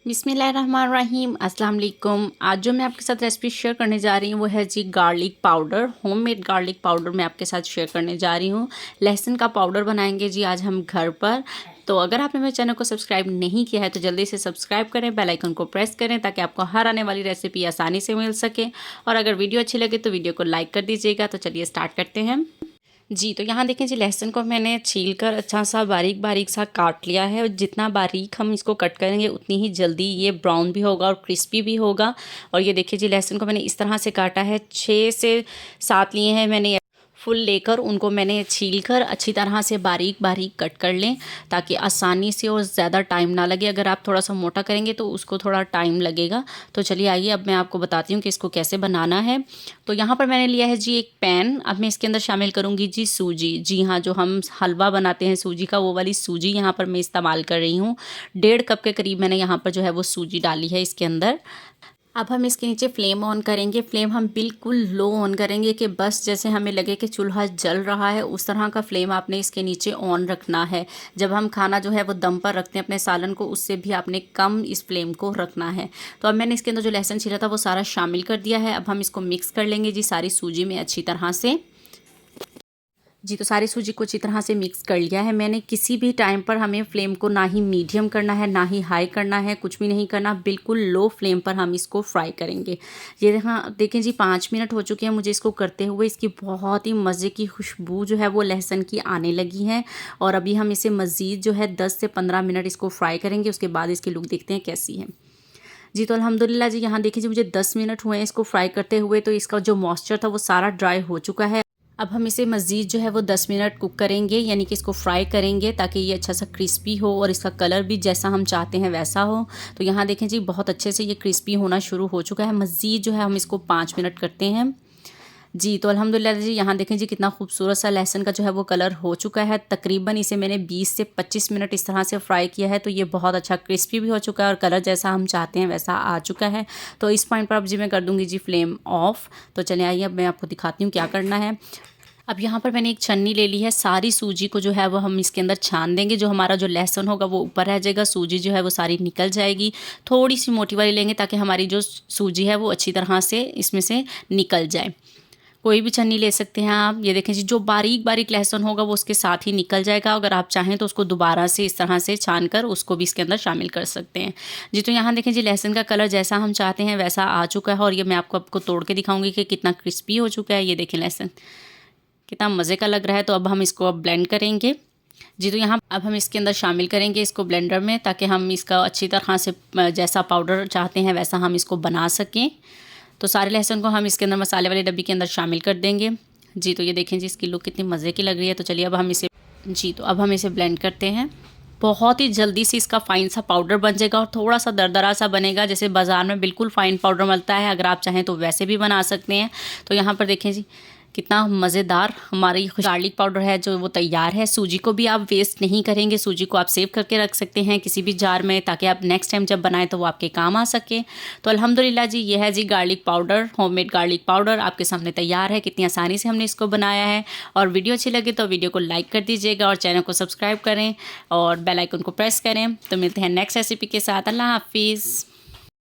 बिस्मिल्लाहिर्रहमानिर्रहीम अस्सलाम वालेकुम। आज जो मैं आपके साथ रेसिपी शेयर करने जा रही हूँ वो है जी garlic powder. Homemade garlic powder मैं आपके साथ शेयर करने जा रही हूँ। लहसुन का पाउडर बनाएंगे जी आज हम घर पर। तो अगर आपने मेरे चैनल को सब्सक्राइब नहीं किया है तो जल्दी से सब्सक्राइब करें, बेल आइकन को प्रेस करें ताकि आपको हर आने वाली रेसिपी आसानी से मिल सके। और अगर वीडियो अच्छी लगे तो वीडियो को लाइक कर दीजिएगा। तो चलिए स्टार्ट करते हैं जी। तो यहाँ देखें जी, लहसुन को मैंने छील कर अच्छा सा बारीक बारीक सा काट लिया है। जितना बारीक हम इसको कट करेंगे उतनी ही जल्दी ये ब्राउन भी होगा और क्रिस्पी भी होगा। और ये देखिए जी, लहसुन को मैंने इस तरह से काटा है। 6 से 7 लिए हैं मैंने फुल लेकर, उनको मैंने छील कर अच्छी तरह से बारीक बारीक कट कर लें ताकि आसानी से और ज़्यादा टाइम ना लगे। अगर आप थोड़ा सा मोटा करेंगे तो उसको थोड़ा टाइम लगेगा। तो चलिए आइए अब मैं आपको बताती हूँ कि इसको कैसे बनाना है। तो यहाँ पर मैंने लिया है जी एक पैन। अब मैं इसके अंदर शामिल करूँगी जी सूजी। जी हाँ, जो हम हलवा बनाते हैं सूजी का, वो वाली सूजी यहाँ पर मैं इस्तेमाल कर रही हूँ। 1.5 कप के करीब मैंने यहाँ पर जो है वो सूजी डाली है इसके अंदर। अब हम इसके नीचे फ्लेम ऑन करेंगे। फ्लेम हम बिल्कुल लो ऑन करेंगे कि बस जैसे हमें लगे कि चूल्हा जल रहा है, उस तरह का फ्लेम आपने इसके नीचे ऑन रखना है। जब हम खाना जो है वो दम पर रखते हैं अपने सालन को, उससे भी आपने कम इस फ्लेम को रखना है। तो अब मैंने इसके अंदर जो लहसुन छीला था वो सारा शामिल कर दिया है। अब हम इसको मिक्स कर लेंगे जी सारी सूजी में अच्छी तरह से जी। तो सारी सूजी को अच्छी तरह से मिक्स कर लिया है मैंने। किसी भी टाइम पर हमें फ्लेम को ना ही मीडियम करना है ना ही हाई करना है, कुछ भी नहीं करना, बिल्कुल लो फ्लेम पर हम इसको फ्राई करेंगे। ये हाँ देखें जी, 5 मिनट हो चुके हैं मुझे इसको करते हुए। इसकी बहुत ही मज़े की खुशबू जो है वो लहसुन की आने लगी है। और अभी हम इसे मज़ीद जो है 10 से 15 मिनट इसको फ्राई करेंगे। उसके बाद इसकी लुक देखते हैं कैसी है जी। तो अल्हम्दुलिल्लाह जी, यहाँ देखिए जी, मुझे 10 मिनट हुए हैं इसको फ्राई करते हुए। तो इसका जो मॉइस्चर था वो सारा ड्राई हो चुका है। अब हम इसे मज़ीद जो है वो 10 मिनट कुक करेंगे, यानी कि इसको फ्राई करेंगे ताकि ये अच्छा सा क्रिस्पी हो और इसका कलर भी जैसा हम चाहते हैं वैसा हो। तो यहाँ देखें जी, बहुत अच्छे से ये क्रिस्पी होना शुरू हो चुका है। मज़ीद जो है हम इसको 5 मिनट करते हैं जी। तो अल्हम्दुलिल्लाह जी, यहाँ देखें जी कितना खूबसूरत सा लहसुन का जो है वो कलर हो चुका है। तकरीबन इसे मैंने 20 से 25 मिनट इस तरह से फ्राई किया है। तो ये बहुत अच्छा क्रिस्पी भी हो चुका है और कलर जैसा हम चाहते हैं वैसा आ चुका है। तो इस पॉइंट पर अब जी मैं कर दूँगी जी फ्लेम ऑफ। तो चलिए आइए अब मैं आपको दिखाती हूँ क्या करना है। अब यहाँ पर मैंने एक छन्नी ले ली है। सारी सूजी को जो है वो हम इसके अंदर छान देंगे। जो हमारा जो लहसुन होगा वो ऊपर रह जाएगा, सूजी जो है वो सारी निकल जाएगी। थोड़ी सी मोटी वाली लेंगे ताकि हमारी जो सूजी है वो अच्छी तरह से इसमें से निकल जाए। कोई भी छन्नी ले सकते हैं आप। ये देखें जी, जो बारीक बारीक लहसुन होगा वो उसके साथ ही निकल जाएगा। अगर आप चाहें तो उसको दोबारा से इस तरह से छान कर उसको भी इसके अंदर शामिल कर सकते हैं जी। तो यहाँ देखें जी, लहसुन का कलर जैसा हम चाहते हैं वैसा आ चुका है। और ये मैं आपको तोड़ के दिखाऊंगी कि कितना क्रिस्पी हो चुका है। ये देखें लहसुन कितना मज़े का लग रहा है। तो अब हम इसको अब ब्लेंड करेंगे जी। तो यहाँ अब हम इसके अंदर शामिल करेंगे इसको ब्लेंडर में, ताकि हम इसका अच्छी तरह से जैसा पाउडर चाहते हैं वैसा हम इसको बना सकें। तो सारे लहसुन को हम इसके अंदर मसाले वाली डब्बी के अंदर शामिल कर देंगे जी। तो ये देखें जी, इसकी लुक कितनी मज़े की लग रही है। तो चलिए अब हम इसे जी, तो अब हम इसे ब्लेंड करते हैं। बहुत ही जल्दी से इसका फ़ाइन सा पाउडर बन जाएगा और थोड़ा सा दरदरा सा बनेगा, जैसे बाज़ार में बिल्कुल फ़ाइन पाउडर मिलता है। अगर आप चाहें तो वैसे भी बना सकते हैं। तो यहाँ पर देखें जी, कितना मज़ेदार हमारी गार्लिक पाउडर है जो वो तैयार है। सूजी को भी आप वेस्ट नहीं करेंगे, सूजी को आप सेव करके रख सकते हैं किसी भी जार में, ताकि आप नेक्स्ट टाइम जब बनाएं तो वो आपके काम आ सके। तो अल्हम्दुलिल्लाह जी, ये है जी garlic powder, homemade garlic powder आपके सामने तैयार है। कितनी आसानी से हमने इसको बनाया है। और वीडियो अच्छी लगे तो वीडियो को लाइक कर दीजिएगा और चैनल को सब्सक्राइब करें और बेल आइकन को प्रेस करें। तो मिलते हैं नेक्स्ट रेसिपी के साथ। अल्लाह हाफिज़।